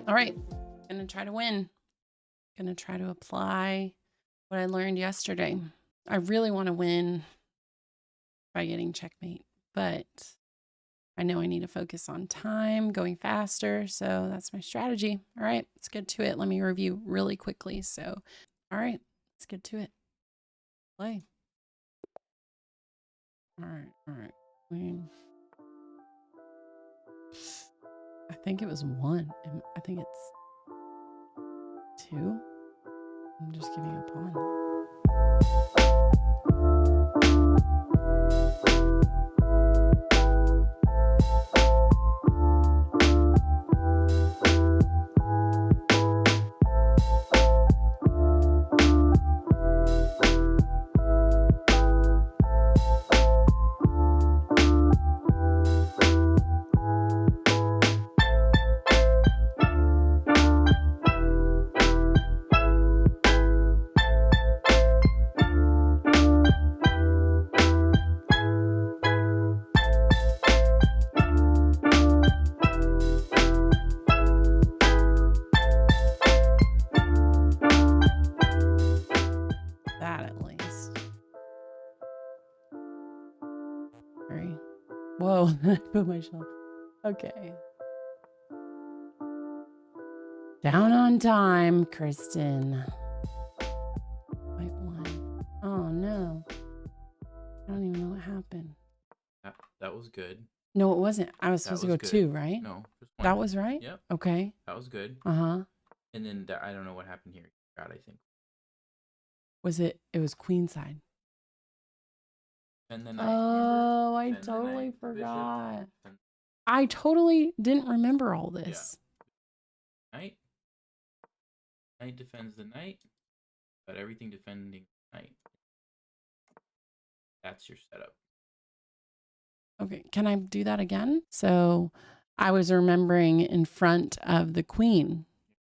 All right. Gonna try to win. Gonna try to apply what I learned yesterday. I really want to win by getting checkmate, but I know I need to focus on time, going faster. So that's my strategy. All right, let's get to it. Let me review really quickly. So, all right, let's get to it. Play. All right. Queen. I think it was 1. I think it's 2. I'm just giving a pawn. That at least. Sorry. Whoa, I put my shell. Okay. Down on time, Kristen. White 1. Oh no. I don't even know what happened. That was good. No, it wasn't. I was supposed to go good. 2, right? No, just 1. That was right? Yep. Okay. That was good. Uh-huh. And then I don't know what happened here. God, I think. It was queenside. And then I totally forgot. I totally didn't remember all this. Yeah. Knight defends the knight, but everything defending the knight. That's your setup. Okay, can I do that again? So I was remembering in front of the queen,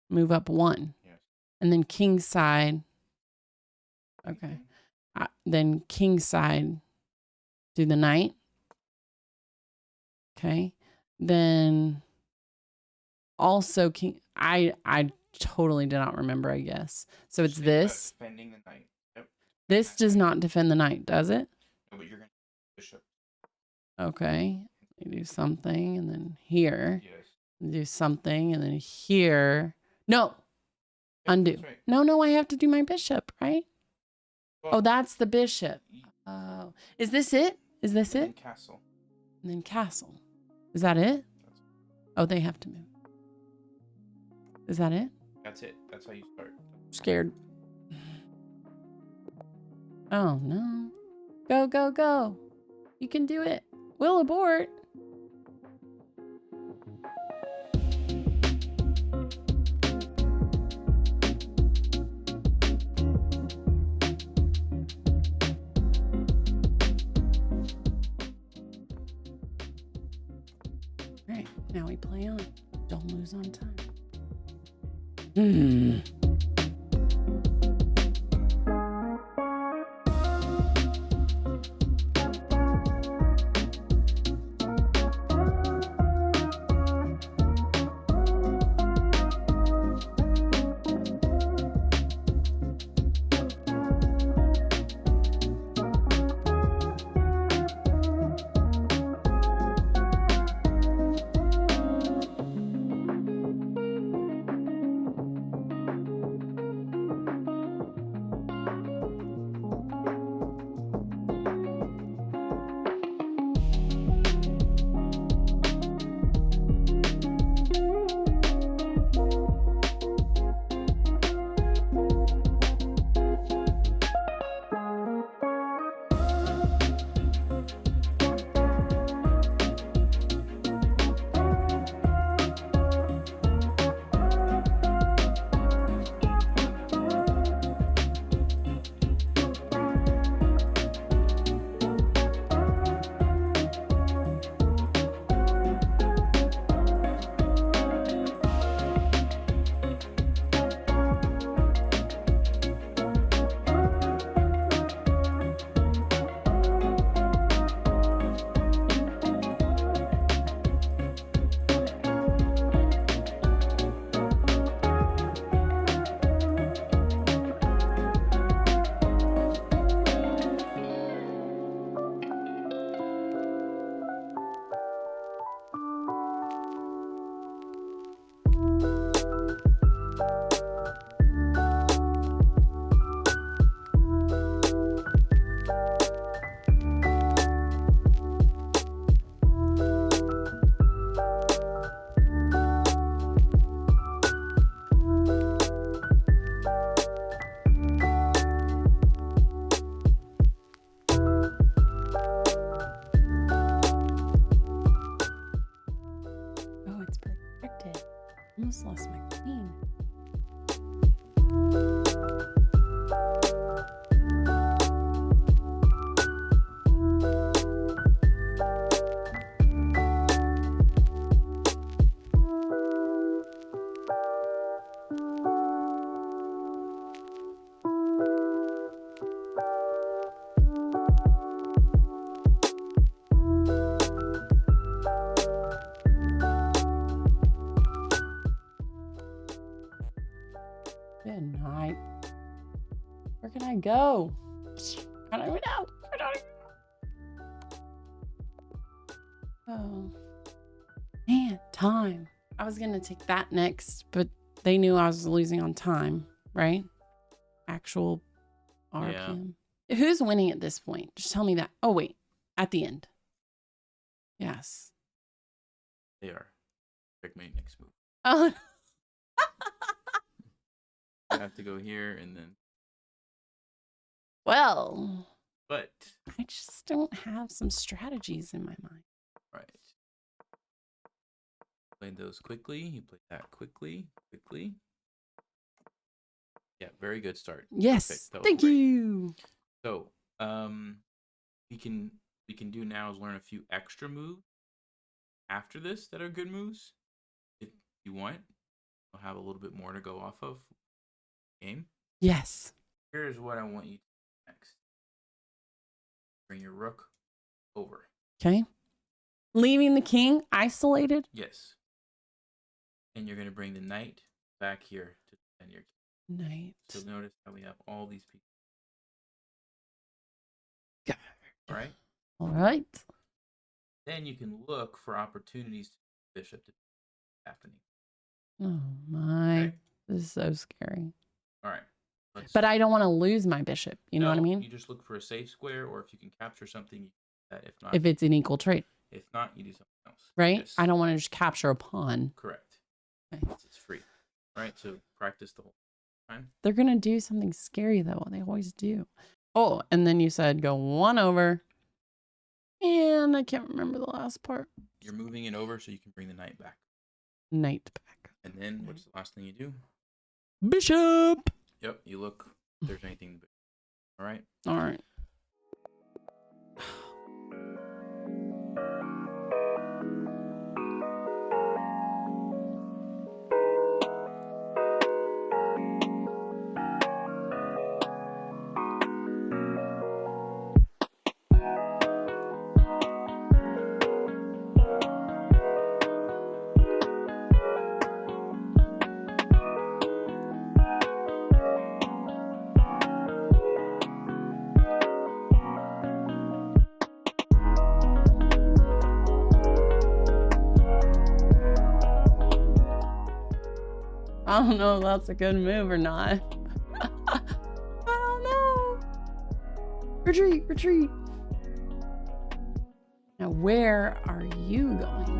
move up 1. Yes. And then king side. Okay. Then king side, do the knight. Okay. Then also king. I totally did not remember, I guess. So it's this. Defending the knight. Yep. This does not defend the knight, does it? No, but you're going to bishop. Okay. You do something and then here. Yes. Do something and then here. No. Yep, Undo. right. No, I have to do my bishop, right? Well, Oh, that's the bishop. Oh, is this it? Is this it? And castle. And then castle. Is that it? Oh, they have to move. Is that it? That's it. That's how you start. Scared. Oh, no. Go, go, go. You can do it. We'll abort. All right, now we play on. Don't lose on time. Almost lost my queen. Good night. Where can I go? I don't even know. I don't even know. Oh. Man, time. I was going to take that next, but they knew I was losing on time, right? Actual RPM. Who's winning at this point? Just tell me that. Oh, wait. At the end. Yes. They are. Checkmate next move. Oh, You have to go here and then. well, But. I just don't have some strategies in my mind. Right. Played those quickly. You played that quickly. Yeah, very good start. Yes. Perfect. That was Thank great. you. So, we can do now is learn a few extra moves after this that are good moves. If you want, we'll have a little bit more to go off of. Game. Yes. Here's what I want you to do next. Bring your rook over. Okay. Leaving the king isolated. Yes. And you're going to bring the knight back here to defend your king. Knight. So notice how we have all these people. God. All right. All right. Then you can look for opportunities to bishop to happening. Oh my. Okay. This is so scary. All right. But I don't want to lose my bishop. You know what I mean? You just look for a safe square, or if you can capture something, you do that. If not, If it's an equal trade, if not, you do something else. right? Yes. I don't want to just capture a pawn. Correct. Okay. It's free. All right. So practice the whole time. They're going to do something scary, though. They always do. Oh, and then you said go one over. And I can't remember the last part. You're moving it over so you can bring the knight back. Knight back. And then what's the last thing you do? Bishop. Yep. You look if there's anything. All right. All right. I don't know if that's a good move or not. I don't know. Retreat, retreat. Now, where are you going?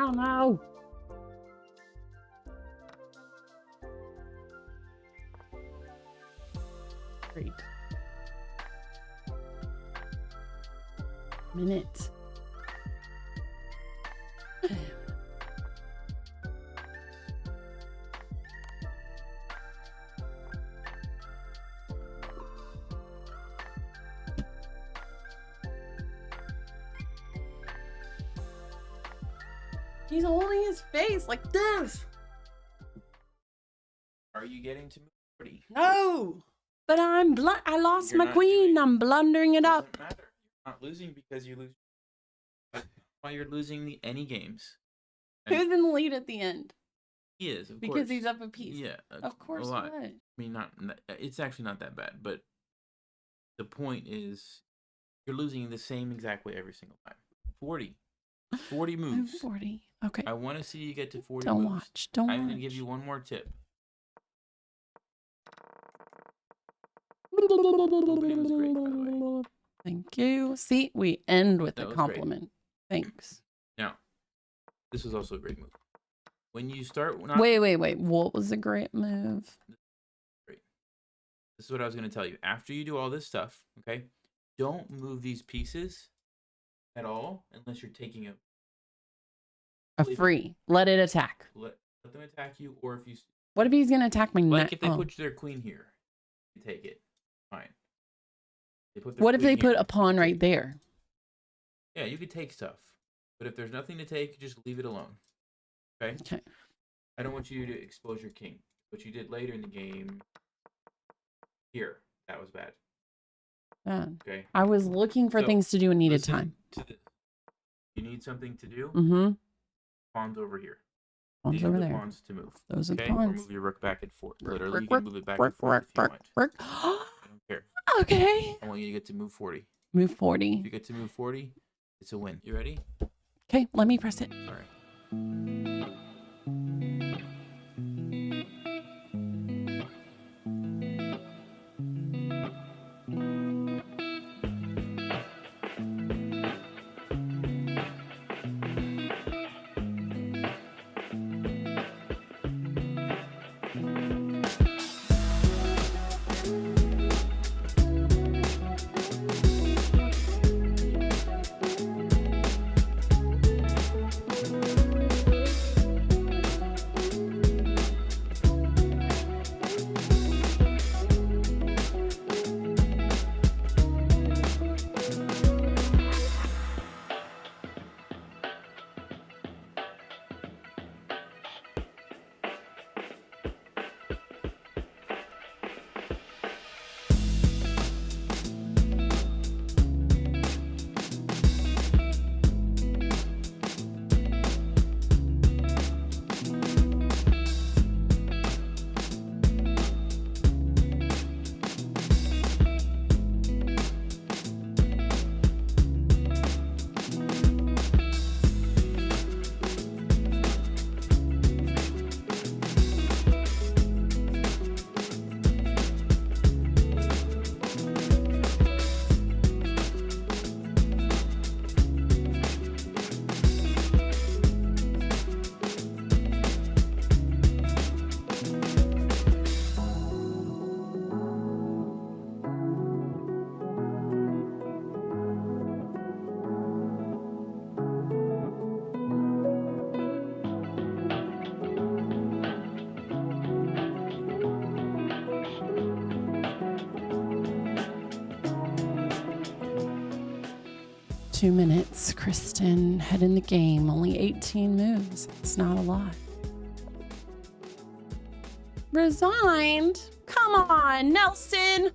Oh no. Great. Minute. He's holding his face like this. Are you getting to move 40? No. But I lost You're my not queen. doing- I'm blundering it Doesn't up. matter. You're not losing because you lose. But while you're losing any games, Who's in the lead at the end? he is, of Because course. he's up a piece. Yeah, Of course a lot. what? I mean, it's actually not that bad, but the point is you're losing the same exact way every single time. 40 Move moves. 40. Okay. I want to see you get to 40 Don't moves. watch. Don't I'm watch. going to give you one more tip. Opening was great, by the way. Thank you. See, we end with That a was compliment. Thanks. Now, this was also a great move. When you start... Wait. What was a great move? Great. This is what I was going to tell you. After you do all this stuff, okay, don't move these pieces at all unless you're taking A free. Let it attack. let them attack you, or if you... What if he's going to attack me Like next? if they put their queen here, you take it. Fine. What if they put a a pawn right there? Yeah, you could take stuff. But if there's nothing to take, just leave it alone. Okay? Okay. I don't want you to expose your king. What you did later in the game here, that was bad. Okay? I was looking for So, things to do and needed Listen time. to this. You need something to do? Mm-hmm. Pawns over here. Pawns These are over the there. pawns to move. Those are the Okay? Or pawns. move your rook back and forth. Work, Literally, you work, can move it back and forth if you want. I don't care. Okay. I want you to get to move 40. Move If 40. you get to move 40, it's a win. You ready? Okay, let me press it. Sorry. Two minutes, Kristen. Head in the game. Only 18 moves. It's not a lot. Resigned? Come on, Nelson.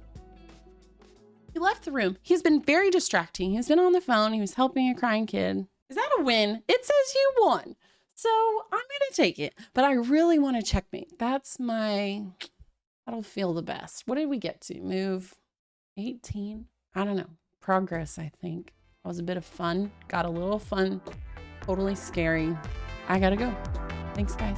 He left the room. He's been very distracting. He's been on the phone. He was helping a crying kid. Is that a win? It says you won. So I'm going to take it. But I really want to checkmate. That'll feel the best. What did we get to? Move 18? I don't know. Progress, I think. That was a bit of fun. Got a little fun. Totally scary. I gotta go. Thanks, guys.